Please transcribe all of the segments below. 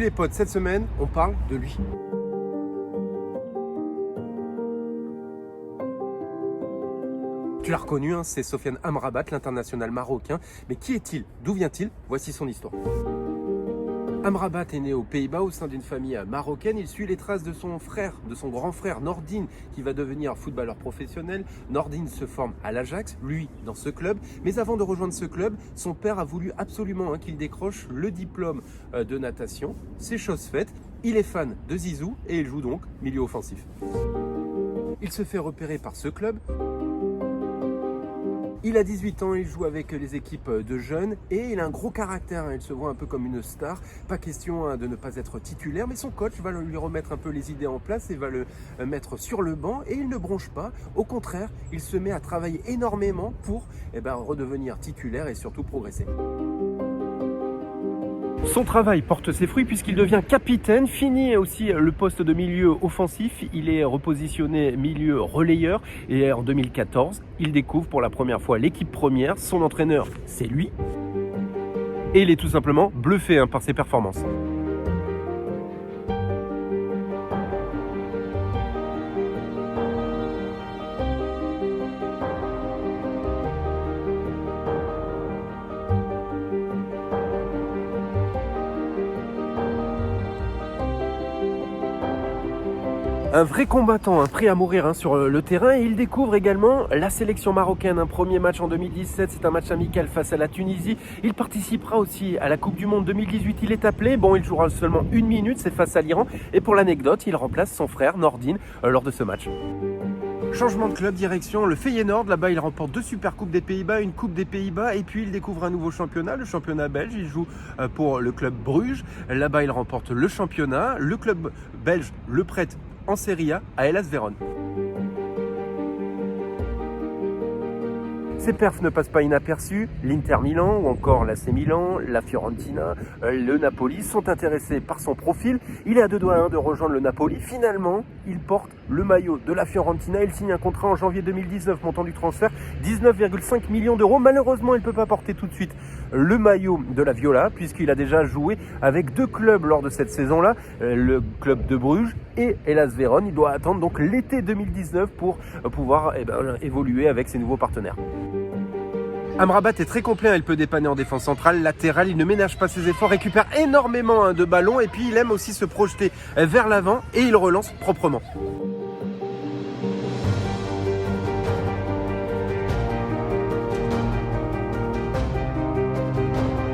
Salut les potes, cette semaine, on parle de lui. Tu l'as reconnu, hein, c'est Sofiane Amrabat, l'international marocain. Mais qui est-il? D'où vient-il? Voici son histoire. Amrabat est né aux Pays-Bas au sein d'une famille marocaine. Il suit les traces de son frère, de son grand frère Nordine, qui va devenir footballeur professionnel. Nordine se forme à l'Ajax, lui dans ce club. Mais avant de rejoindre ce club, son père a voulu absolument qu'il décroche le diplôme de natation. C'est chose faite. Il est fan de Zizou et il joue donc milieu offensif. Il se fait repérer par ce club. Il a 18 ans, il joue avec les équipes de jeunes et il a un gros caractère, il se voit un peu comme une star. Pas question de ne pas être titulaire, mais son coach va lui remettre un peu les idées en place et va le mettre sur le banc et il ne bronche pas. Au contraire, il se met à travailler énormément pour redevenir titulaire et surtout progresser. Son travail porte ses fruits puisqu'il devient capitaine, finit aussi le poste de milieu offensif, il est repositionné milieu relayeur et en 2014, il découvre pour la première fois l'équipe première, son entraîneur c'est lui et il est tout simplement bluffé par ses performances. Un vrai combattant, un prêt à mourir sur le terrain et il découvre également la sélection marocaine. Un premier match en 2017, c'est un match amical face à la Tunisie. Il participera aussi à la Coupe du Monde 2018, il est appelé. Bon, il jouera seulement 1 minute, c'est face à l'Iran. Et pour l'anecdote, il remplace son frère Nordine lors de ce match. Changement de club, direction le Feyenoord. Là-bas, il remporte 2 Supercoupes des Pays-Bas, une Coupe des Pays-Bas. Et puis, il découvre un nouveau championnat, le championnat belge. Il joue pour le club Bruges. Là-bas, il remporte le championnat. Le club belge le prête en Serie A à Hellas Vérone. Ces perfs ne passent pas inaperçus. L'Inter Milan ou encore l'AC Milan, la Fiorentina, le Napoli sont intéressés par son profil. Il est à 2 doigts de rejoindre le Napoli. Finalement, il porte le maillot de la Fiorentina. Il signe un contrat en janvier 2019, montant du transfert 19,5 millions d'euros. Malheureusement, il ne peut pas porter tout de suite le maillot de la Viola puisqu'il a déjà joué avec 2 clubs lors de cette saison-là, le club de Bruges et Hellas Vérone. Il doit attendre donc l'été 2019 pour pouvoir évoluer avec ses nouveaux partenaires. Amrabat est très complet, il peut dépanner en défense centrale, latérale, il ne ménage pas ses efforts, récupère énormément de ballons et puis il aime aussi se projeter vers l'avant et il relance proprement.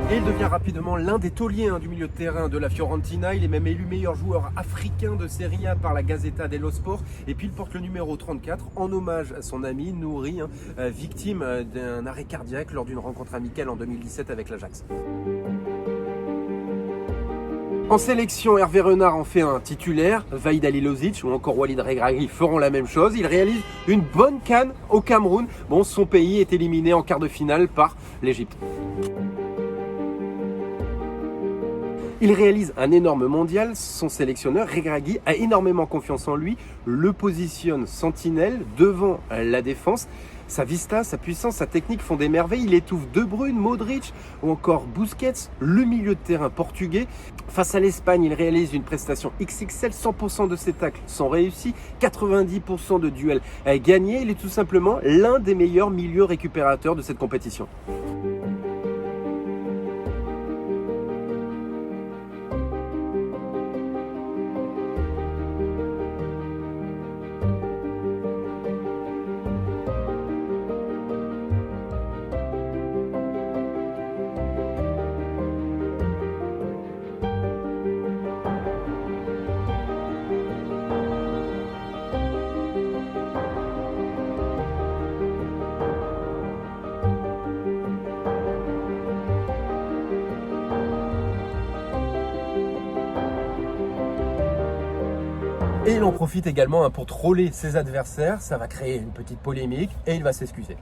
Et il devient rapidement l'un des tauliers du milieu de terrain de la Fiorentina. Il est même élu meilleur joueur africain de Serie A par la Gazzetta dello Sport. Et puis il porte le numéro 34 en hommage à son ami Nouri, victime d'un arrêt cardiaque lors d'une rencontre amicale en 2017 avec l'Ajax. En sélection, Hervé Renard en fait un titulaire, Vahid Halilovic ou encore Walid Regragui feront la même chose. Il réalise une bonne CAN au Cameroun. Bon, son pays est éliminé en quart de finale par l'Égypte. Il réalise un énorme mondial, son sélectionneur Regragui a énormément confiance en lui, le positionne sentinelle devant la défense. Sa vista, sa puissance, sa technique font des merveilles. Il étouffe De Bruyne, Modric ou encore Busquets, le milieu de terrain portugais. Face à l'Espagne, il réalise une prestation XXL, 100% de ses tacles sont réussis, 90% de duels gagnés. Il est tout simplement l'un des meilleurs milieux récupérateurs de cette compétition. Et il en profite également pour troller ses adversaires, ça va créer une petite polémique et il va s'excuser.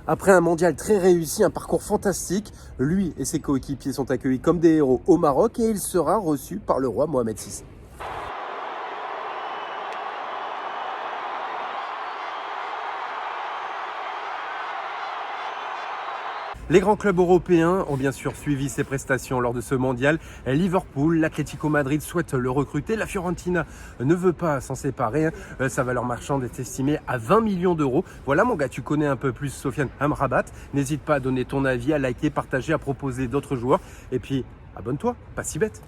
Après un mondial très réussi, un parcours fantastique, lui et ses coéquipiers sont accueillis comme des héros au Maroc et il sera reçu par le roi Mohamed VI. Les grands clubs européens ont bien sûr suivi ses prestations lors de ce mondial. Liverpool, l'Atlético Madrid souhaite le recruter. La Fiorentina ne veut pas s'en séparer. Sa valeur marchande est estimée à 20 millions d'euros. Voilà mon gars, tu connais un peu plus Sofiane Amrabat. N'hésite pas à donner ton avis, à liker, partager, à proposer d'autres joueurs. Et puis, abonne-toi, pas si bête.